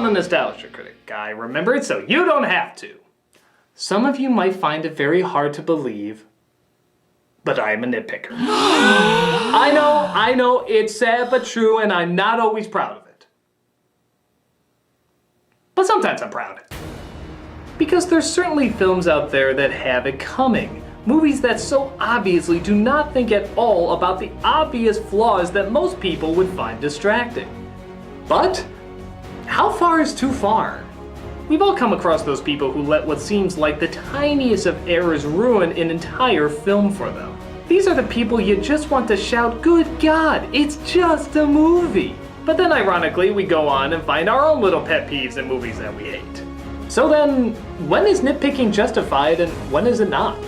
I'm a nostalgia critic guy, remember it, so you don't have to. Some of you might find it very hard to believe, but I am a nitpicker. I know, it's sad but true, and I'm not always proud of it. But sometimes I'm proud. Because there's certainly films out there that have it coming. Movies that so obviously do not think at all about the obvious flaws that most people would find distracting. But how far is too far? We've all come across those people who let what seems like the tiniest of errors ruin an entire film for them. These are the people you just want to shout, "Good God, it's just a movie!" But then ironically, we go on and find our own little pet peeves in movies that we hate. So then, when is nitpicking justified and when is it not?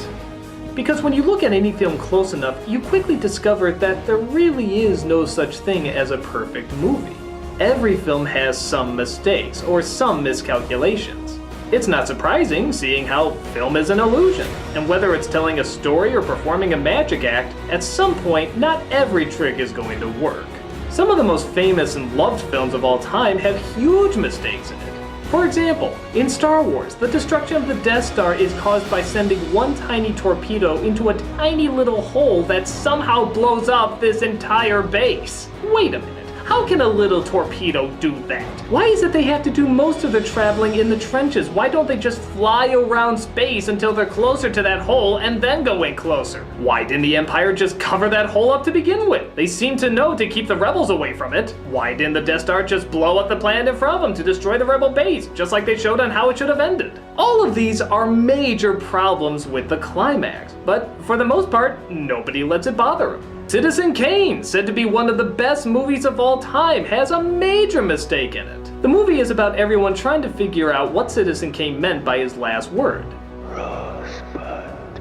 Because when you look at any film close enough, you quickly discover that there really is no such thing as a perfect movie. Every film has some mistakes or some miscalculations. It's not surprising, seeing how film is an illusion, and whether it's telling a story or performing a magic act, at some point not every trick is going to work. Some of the most famous and loved films of all time have huge mistakes in it. For example, in Star Wars, the destruction of the Death Star is caused by sending one tiny torpedo into a tiny little hole that somehow blows up this entire base. Wait a minute. How can a little torpedo do that? Why is it they have to do most of their traveling in the trenches? Why don't they just fly around space until they're closer to that hole and then go in closer? Why didn't the Empire just cover that hole up to begin with? They seem to know to keep the rebels away from it. Why didn't the Death Star just blow up the planet in front of them to destroy the rebel base, just like they showed on how it should have ended? All of these are major problems with the climax, but for the most part, nobody lets it bother them. Citizen Kane, said to be one of the best movies of all time, has a major mistake in it. The movie is about everyone trying to figure out what Citizen Kane meant by his last word. Rosebud.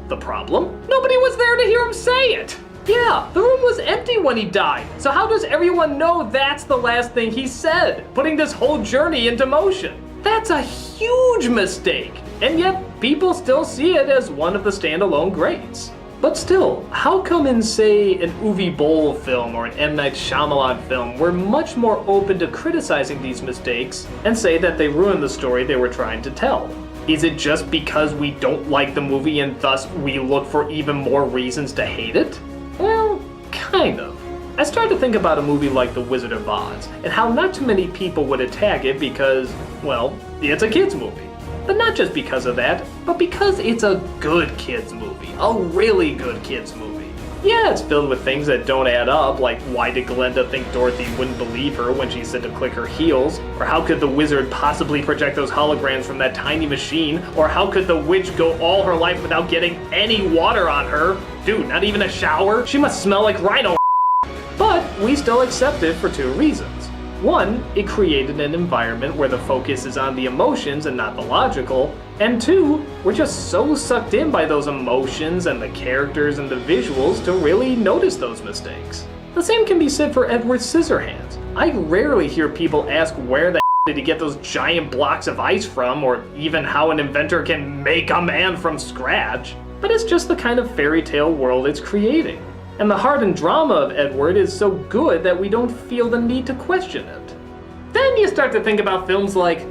The problem? Nobody was there to hear him say it! Yeah, the room was empty when he died, so how does everyone know that's the last thing he said, putting this whole journey into motion? That's a huge mistake, and yet people still see it as one of the standalone greats. But still, how come in, say, an Uwe Boll film or an M. Night Shyamalan film, we're much more open to criticizing these mistakes and say that they ruin the story they were trying to tell? Is it just because we don't like the movie and thus we look for even more reasons to hate it? Well, kind of. I started to think about a movie like The Wizard of Oz, and how not too many people would attack it because, well, it's a kid's movie. But not just because of that, but because it's a good kids movie. A really good kids movie. Yeah, it's filled with things that don't add up, like why did Glenda think Dorothy wouldn't believe her when she said to click her heels? Or how could the wizard possibly project those holograms from that tiny machine? Or how could the witch go all her life without getting any water on her? Dude, not even a shower? She must smell like rhino. But we still accept it for two reasons. One, it created an environment where the focus is on the emotions and not the logical. And two, we're just so sucked in by those emotions and the characters and the visuals to really notice those mistakes. The same can be said for Edward Scissorhands. I rarely hear people ask where the did he get those giant blocks of ice from, or even how an inventor can make a man from scratch. But it's just the kind of fairy tale world it's creating. And the heart and drama of Edward is so good that we don't feel the need to question it. Then you start to think about films like,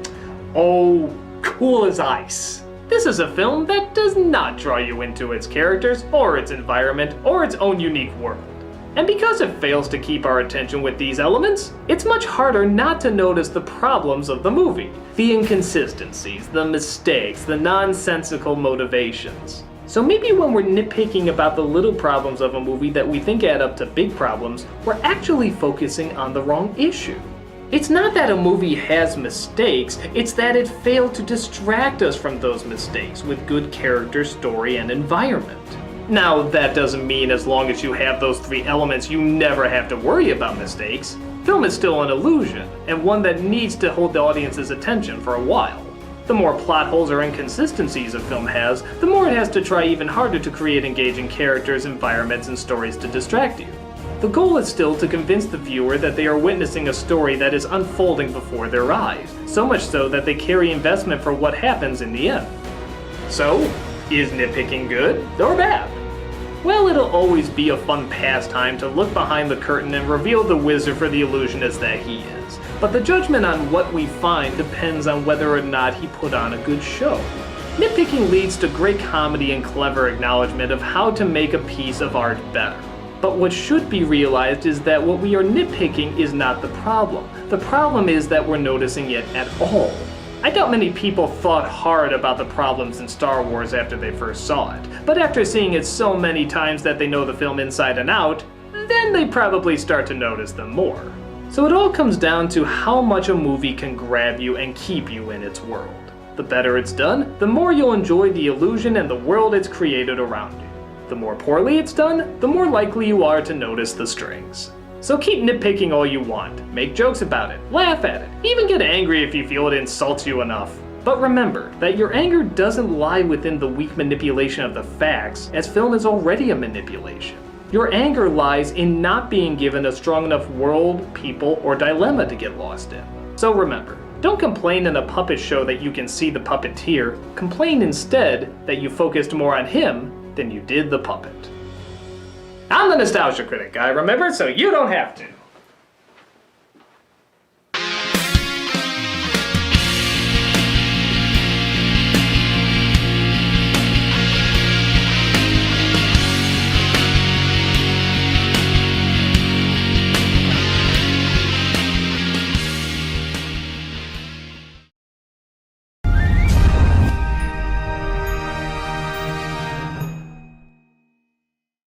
oh, Cool as Ice. This is a film that does not draw you into its characters, or its environment, or its own unique world. And because it fails to keep our attention with these elements, it's much harder not to notice the problems of the movie. The inconsistencies, the mistakes, the nonsensical motivations. So maybe when we're nitpicking about the little problems of a movie that we think add up to big problems, we're actually focusing on the wrong issue. It's not that a movie has mistakes, it's that it failed to distract us from those mistakes with good character, story, and environment. Now, that doesn't mean as long as you have those three elements, you never have to worry about mistakes. Film is still an illusion, and one that needs to hold the audience's attention for a while. The more plot holes or inconsistencies a film has, the more it has to try even harder to create engaging characters, environments, and stories to distract you. The goal is still to convince the viewer that they are witnessing a story that is unfolding before their eyes, so much so that they carry investment for what happens in the end. So, is nitpicking good or bad? Well, it'll always be a fun pastime to look behind the curtain and reveal the wizard for the illusionist that he is. but the judgment on what we find depends on whether or not he put on a good show. Nitpicking leads to great comedy and clever acknowledgement of how to make a piece of art better. But what should be realized is that what we are nitpicking is not the problem. The problem is that we're noticing it at all. I doubt many people thought hard about the problems in Star Wars after they first saw it, but after seeing it so many times that they know the film inside and out, then they probably start to notice them more. So it all comes down to how much a movie can grab you and keep you in its world. The better it's done, the more you'll enjoy the illusion and the world it's created around you. The more poorly it's done, the more likely you are to notice the strings. So keep nitpicking all you want, make jokes about it, laugh at it, even get angry if you feel it insults you enough. But remember that your anger doesn't lie within the weak manipulation of the facts, as film is already a manipulation. Your anger lies in not being given a strong enough world, people, or dilemma to get lost in. So remember, don't complain in a puppet show that you can see the puppeteer, complain instead that you focused more on him than you did the puppet. I'm the Nostalgia Critic guy, remember, so you don't have to.